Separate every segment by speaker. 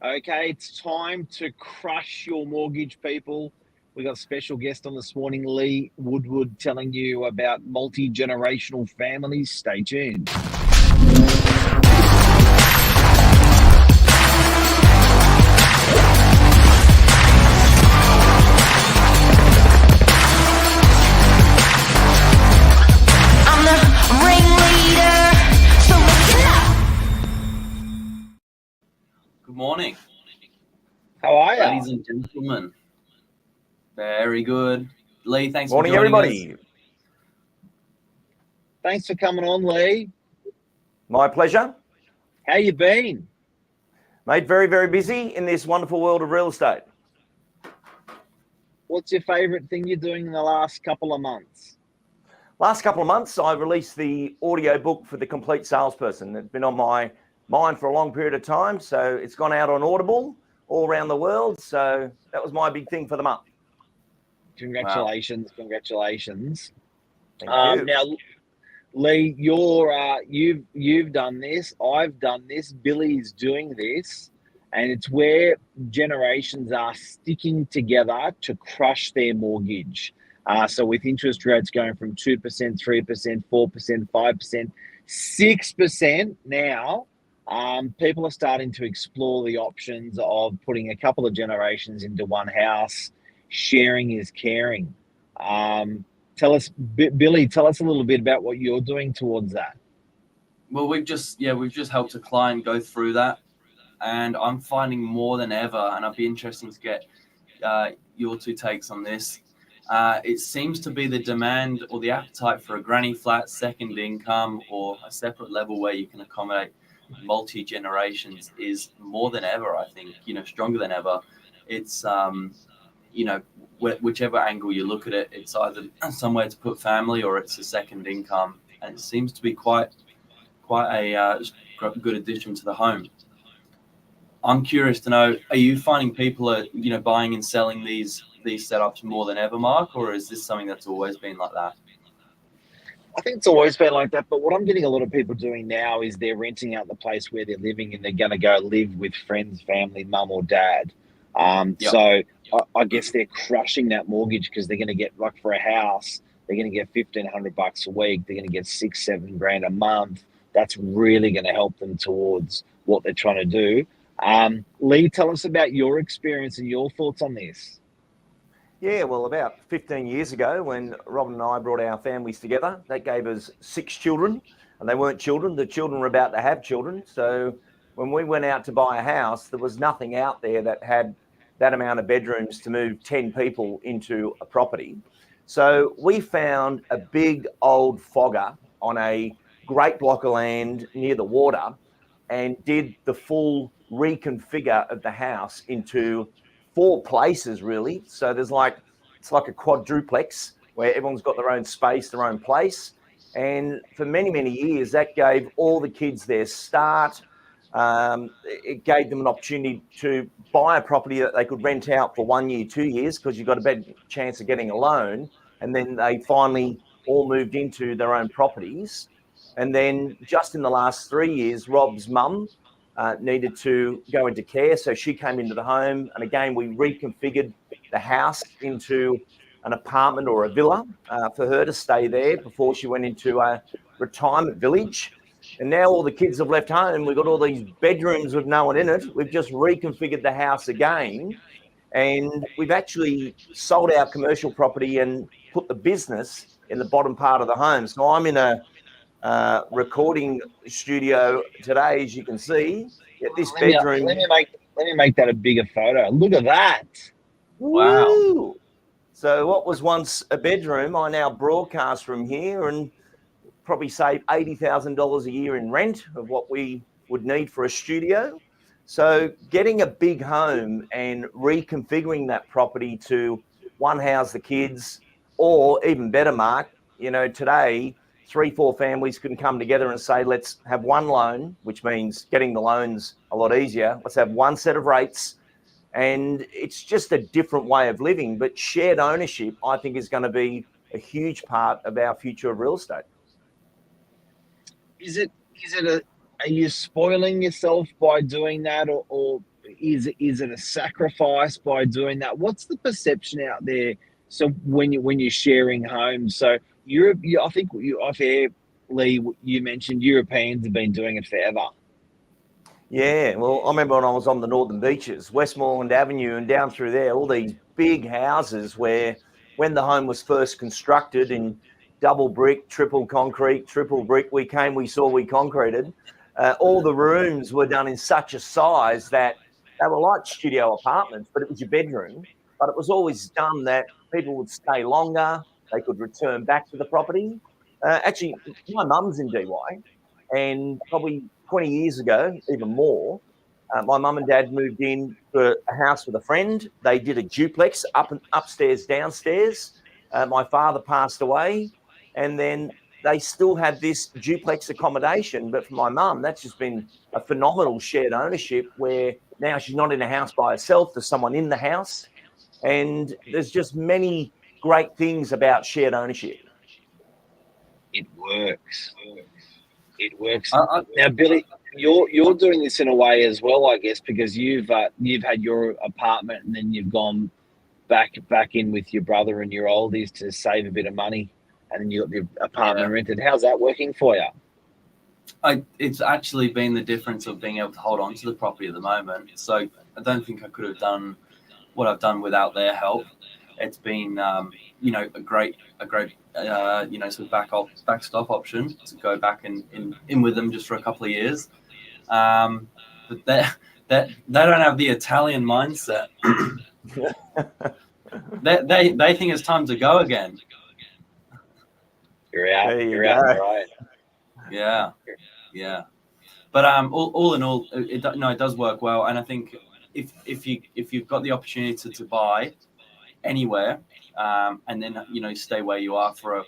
Speaker 1: Okay, it's time to crush your mortgage, people. We got a special guest on this morning, Lee Woodward, telling you about multi-generational families. Stay tuned.
Speaker 2: Good morning.
Speaker 1: How are you?
Speaker 2: Ladies and gentlemen. Very good. Lee, thanks
Speaker 3: morning,
Speaker 2: for joining
Speaker 3: everybody.
Speaker 2: us.
Speaker 1: Thanks for coming on, Lee.
Speaker 3: My pleasure.
Speaker 1: How you been?
Speaker 3: Mate, very, very busy in this wonderful world of real estate.
Speaker 1: What's your favourite thing you're doing in the last couple of months?
Speaker 3: Last couple of months, I released the audio book for The Complete Salesperson. It's been on my mind for a long period of time. So it's gone out on Audible all around the world. So that was my big thing for the month.
Speaker 1: Congratulations. Wow. Congratulations.
Speaker 3: Thank you.
Speaker 1: Now, Lee, you've done this. I've done this. Billy's doing this. And it's where generations are sticking together to crush their mortgage. So with interest rates going from 2%, 3%, 4%, 5%, 6% now, people are starting to explore the options of putting a couple of generations into one house. Sharing is caring. Tell us, Billy, tell us a little bit about what you're doing towards that.
Speaker 2: Well, we've just helped a client go through that, and I'm finding more than ever, and I'd be interested to get your two takes on this. It seems to be the demand or the appetite for a granny flat, second income, or a separate level where you can accommodate multi-generations is more than ever, I think, stronger than ever. It's, whichever angle you look at it, it's either somewhere to put family or it's a second income. And it seems to be quite a good addition to the home. I'm curious to know, are you finding people are, buying and selling these setups more than ever, Mark, or is this something that's always been like that?
Speaker 1: I think it's always been like that, but what I'm getting a lot of people doing now is they're renting out the place where they're living and they're going to go live with friends, family, mum or dad. So I guess they're crushing that mortgage because they're going to get, like for a house, they're going to get $1,500 a week. They're going to get $6-7 grand a month. That's really going to help them towards what they're trying to do. Lee, tell us about your experience and your thoughts on this.
Speaker 3: Yeah, well, about 15 years ago when Robin and I brought our families together, that gave us 6 children, and they weren't children. The children were about to have children. So when we went out to buy a house, there was nothing out there that had that amount of bedrooms to move 10 people into a property. So we found a big old fogger on a great block of land near the water and did the full reconfigure of the house into 4 places, really. So it's like a quadruplex where everyone's got their own space, their own place. And for many, many years, that gave all the kids their start. It gave them an opportunity to buy a property that they could rent out for 1 year, 2 years, because you've got a better chance of getting a loan. And then they finally all moved into their own properties. And then just in the last 3 years, Rob's mum needed to go into care. So she came into the home. And again, we reconfigured the house into an apartment or a villa for her to stay there before she went into a retirement village. And now all the kids have left home. We've got all these bedrooms with no one in it. We've just reconfigured the house again. And we've actually sold our commercial property and put the business in the bottom part of the home. So I'm in a recording studio today, as you can see. At this bedroom.
Speaker 1: Let me make that a bigger photo. Look at that.
Speaker 2: Wow.
Speaker 3: Woo! So what was once a bedroom, I now broadcast from here and probably save $80,000 a year in rent of what we would need for a studio. So getting a big home and reconfiguring that property to one, house the kids, or even better, Mark, today 3-4 families can come together and say, let's have one loan, which means getting the loans a lot easier. Let's have one set of rates. And it's just a different way of living. But shared ownership, I think, is going to be a huge part of our future of real estate.
Speaker 1: Are you spoiling yourself by doing that, or is it a sacrifice by doing that? What's the perception out there? So when you're sharing homes, so Europe, I think off air, Lee, you mentioned Europeans have been doing it forever.
Speaker 3: Yeah, well, I remember when I was on the Northern Beaches, Westmoreland Avenue and down through there, all these big houses where when the home was first constructed in double brick, triple concrete, triple brick, we saw, we concreted. All the rooms were done in such a size that they were like studio apartments, but it was your bedroom. But it was always done that people would stay longer, they could return back to the property. Actually, my mum's in DY, and probably 20 years ago, even more, my mum and dad moved in for a house with a friend. They did a duplex upstairs, downstairs. My father passed away, and then they still have this duplex accommodation. But for my mum, that's just been a phenomenal shared ownership where now she's not in a house by herself. There's someone in the house. And there's just many great things about shared ownership.
Speaker 1: It works. It works. Now, Billy, you're doing this in a way as well, I guess, because you've had your apartment and then you've gone back in with your brother and your oldies to save a bit of money, and then you got the apartment rented. How's that working for you?
Speaker 2: It's actually been the difference of being able to hold on to the property at the moment. So I don't think I could have done what I've done without their help. It's been, a great, sort of backstop option to go back in with them just for a couple of years. But they don't have the Italian mindset. they think it's time to go again.
Speaker 1: You're out. You're out, right?
Speaker 2: Yeah. But all in all, it does work well, and I think if you've got the opportunity to buy anywhere, and then stay where you are for a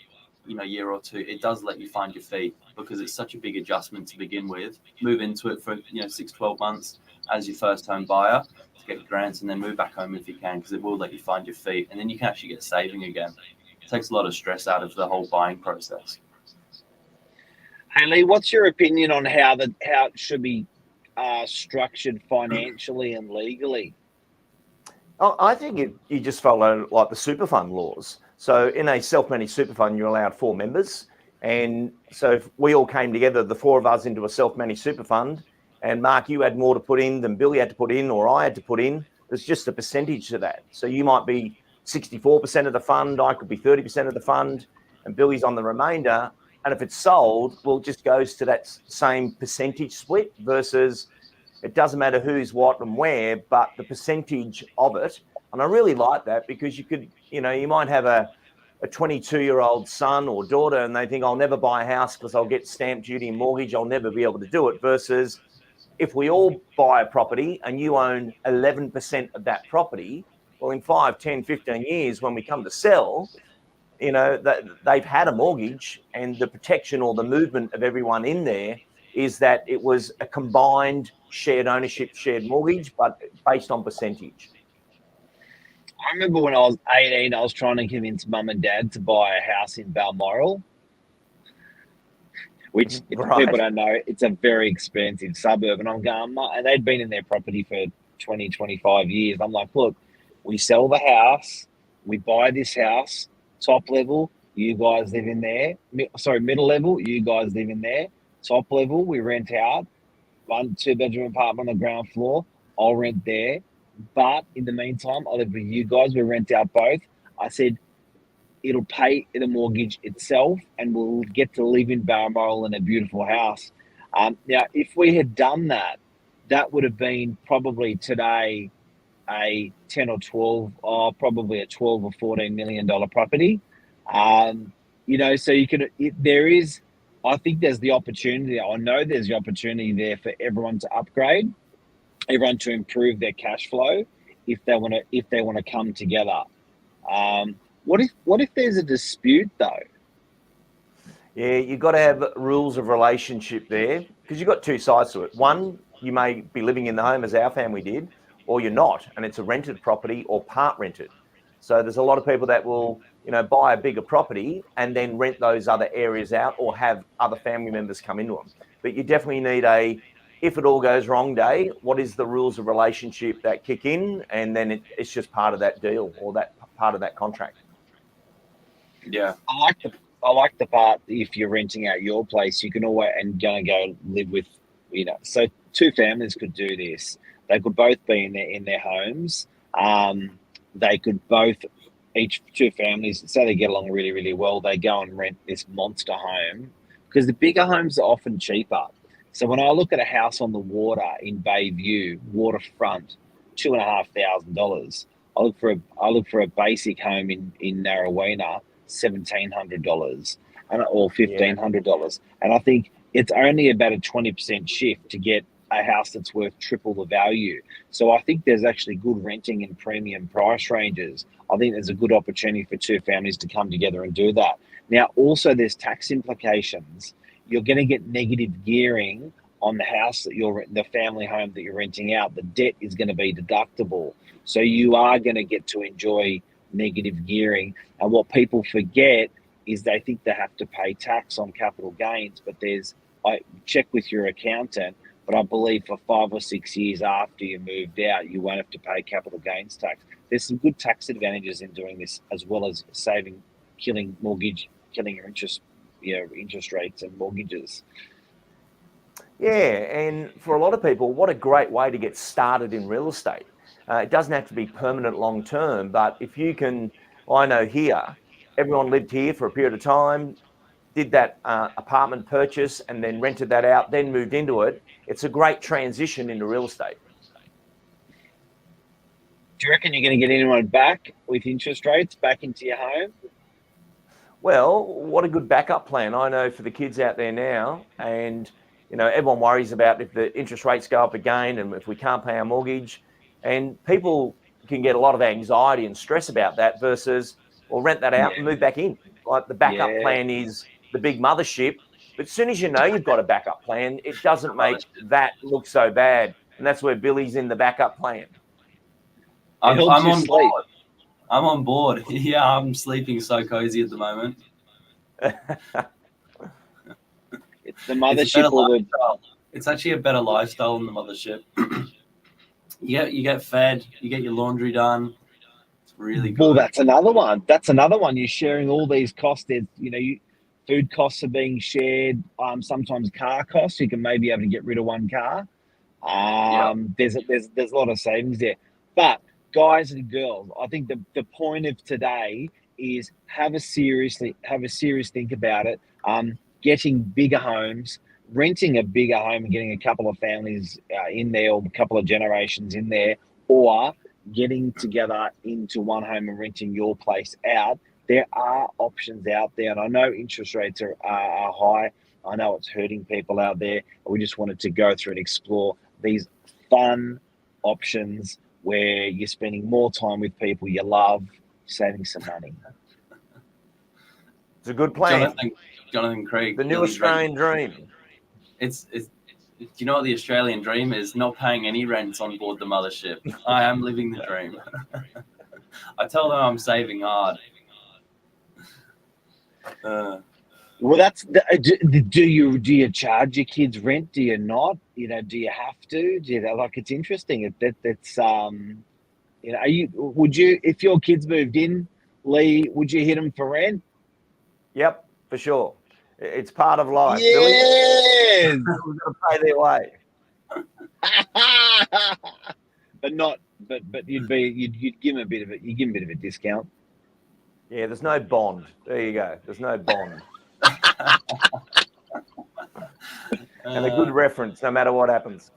Speaker 2: year or two, it does let you find your feet, because it's such a big adjustment to begin with. Move into it for 6-12 months as your first home buyer to get grants, and then move back home if you can, because it will let you find your feet, and then you can actually get saving again. It takes a lot of stress out of the whole buying process.
Speaker 1: Hey Lee, what's your opinion on how it should be structured financially and legally?
Speaker 3: I think you just follow like the super fund laws. So in a self-managed super fund, you're allowed 4 members. And so if we all came together, the 4 of us, into a self-managed super fund, and Mark, you had more to put in than Billy had to put in, or I had to put in, there's just a percentage to that. So you might be 64% of the fund, I could be 30% of the fund, and Billy's on the remainder. And if it's sold, well, it just goes to that same percentage split, versus it doesn't matter who's what and where, but the percentage of it. And I really like that, because you could, you might have a 22-year-old son or daughter, and they think, I'll never buy a house because I'll get stamp duty and mortgage, I'll never be able to do it. Versus if we all buy a property and you own 11% of that property, well, in 5, 10, 15 years, when we come to sell, that they've had a mortgage, and the protection or the movement of everyone in there is that it was a combined shared ownership, shared mortgage, but based on percentage.
Speaker 1: I remember when I was 18, I was trying to convince mum and dad to buy a house in Balmoral, which, if people don't know, it's a very expensive suburb. And I'm going, and they'd been in their property for 20, 25 years. I'm like, look, we sell the house, we buy this house, top level, you guys live in there. Middle level, you guys live in there. Top level, we rent out. 1 2-bedroom apartment on the ground floor. I'll rent there. But in the meantime, I'll live with you guys. We rent out both. I said, it'll pay the mortgage itself, and we'll get to live in Balmoral in a beautiful house. Now, if we had done that, that would have been probably today a 10 or 12, probably a 12 or $14 million property. So you can, I think there's the opportunity. I know there's the opportunity there for everyone to upgrade, everyone to improve their cash flow if they want to come together. What if there's a dispute though?
Speaker 3: Yeah, you've got to have rules of relationship there, because you've got 2 sides to it. One, you may be living in the home as our family did, or you're not, and it's a rented property or part rented. So there's a lot of people that will, buy a bigger property and then rent those other areas out, or have other family members come into them. But you definitely need a if it all goes wrong, Day, what is the rules of relationship that kick in, and then it's just part of that deal or that part of that contract.
Speaker 2: Yeah,
Speaker 1: I like the part if you're renting out your place, you can always and gonna go live with, So two families could do this. They could both be in their homes. They could both each two families say they get along really, really well. They go and rent this monster home because the bigger homes are often cheaper. So when I look at a house on the water in Bayview, waterfront, $2,500. I look for a basic home in NARRAWEENA, $1,700 or $1,500, and I think it's only about a 20% shift to get a house that's worth triple the value. So I think there's actually good renting in premium price ranges. I think there's a good opportunity for two families to come together and do that. Now, also there's tax implications. You're going to get negative gearing on the house that the family home that you're renting out. The debt is going to be deductible. So you are going to get to enjoy negative gearing. And what people forget is they think they have to pay tax on capital gains, but I check with your accountant, but I believe for 5 or 6 years after you moved out, you won't have to pay capital gains tax. There's some good tax advantages in doing this, as well as killing your interest rates and mortgages.
Speaker 3: Yeah, and for a lot of people, what a great way to get started in real estate. It doesn't have to be permanent long term, but if you can, I know here, everyone lived here for a period of time, did that apartment purchase and then rented that out, then moved into it. It's a great transition into real estate.
Speaker 1: Do you reckon you're going to get anyone back with interest rates back into your home?
Speaker 3: Well, what a good backup plan. I know for the kids out there now, and everyone worries about if the interest rates go up again and if we can't pay our mortgage, and people can get a lot of anxiety and stress about that versus, well, rent that out and move back in. Like the backup plan is the big mothership, but as soon as you've got a backup plan, it doesn't make that look so bad, and that's where Billy's in the backup plan.
Speaker 2: I'm on board. I'm on board. Yeah, I'm sleeping so cozy at the moment.
Speaker 1: It's the mothership.
Speaker 2: It's actually a better lifestyle than the mothership. You get fed, you get your laundry done. It's really good.
Speaker 1: Well, that's another one. You're sharing all these costs. Food costs are being shared. Sometimes car costs. You can maybe able to get rid of one car. There's a lot of savings there. But guys and girls, I think the point of today is have a serious think about it. Getting bigger homes, renting a bigger home and getting a couple of families in there or a couple of generations in there, or getting together into one home and renting your place out. There are options out there, and I know interest rates are high. I know it's hurting people out there. We just wanted to go through and explore these fun options where you're spending more time with people you love, saving some money.
Speaker 3: It's a good plan.
Speaker 2: Jonathan Craig.
Speaker 3: The new Australian dream.
Speaker 2: It's do you know what the Australian dream is? Not paying any rents on board the mothership. I am living the dream. I tell them I'm saving hard.
Speaker 1: Well, that's do you charge your kids rent? Do you not? Do you have to? It's interesting. Would you, if your kids moved in, Lee, would you hit them for rent?
Speaker 3: Yep, for sure. It's part of life.
Speaker 1: Yes.
Speaker 3: We've got to pay their way.
Speaker 1: But you'd give them a bit of it. You give them a bit of a discount.
Speaker 3: Yeah, there's no bond. There you go. There's no bond. And a good reference, no matter what happens.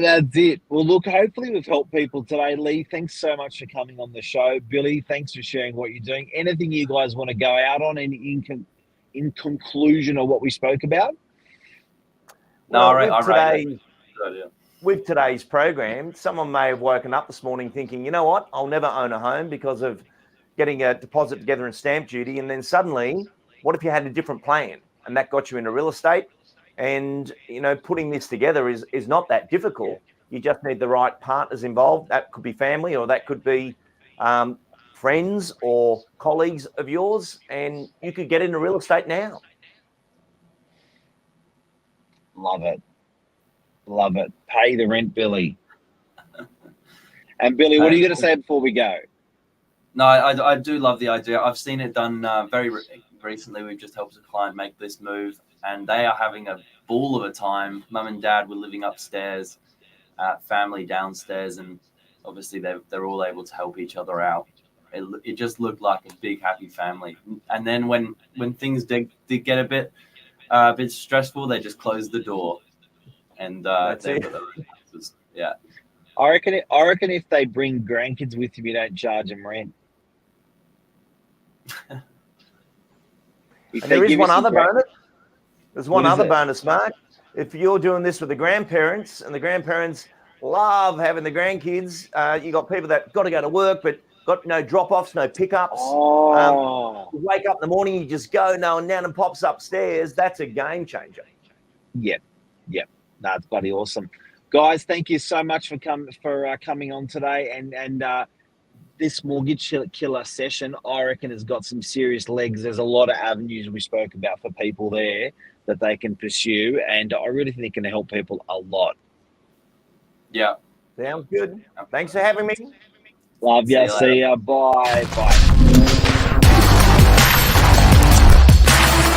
Speaker 1: That's it. Well, look, hopefully we've helped people today. Lee, thanks so much for coming on the show. Billy, thanks for sharing what you're doing. Anything you guys want to go out on in conclusion of what we spoke about?
Speaker 3: With today's program, someone may have woken up this morning thinking, you know what, I'll never own a home because of getting a deposit together and stamp duty. And then suddenly, what if you had a different plan and that got you into real estate? And, putting this together is not that difficult. You just need the right partners involved. That could be family, or that could be friends or colleagues of yours, and you could get into real estate now.
Speaker 1: Love it. Love it. Pay the rent, Billy. And Billy, what are you going to say before we go?
Speaker 2: No, I do love the idea. I've seen it done very recently. We've just helped a client make this move, and they are having a ball of a time. Mum and dad were living upstairs, family downstairs, and obviously they're all able to help each other out. It just looked like a big happy family. And then when things did get a bit stressful, they just closed the door, and they've got their own houses. Yeah.
Speaker 1: I reckon if they bring grandkids with them, you don't charge them rent.
Speaker 3: And there is one other bonus. There's one other bonus, Mark. If you're doing this with the grandparents, and the grandparents love having the grandkids, you got people that got to go to work, but got no drop-offs, no pickups.
Speaker 1: Oh.
Speaker 3: You wake up in the morning, you just go, no one nan and pops upstairs. That's a game changer.
Speaker 1: Yep. No, it's bloody awesome. Guys, thank you so much for coming on today. And this mortgage killer session, I reckon, has got some serious legs. There's a lot of avenues we spoke about for people there that they can pursue, and I really think it can help people a lot.
Speaker 2: Yeah.
Speaker 3: Sounds good. Thanks for having me.
Speaker 1: Love ya. See ya. Bye.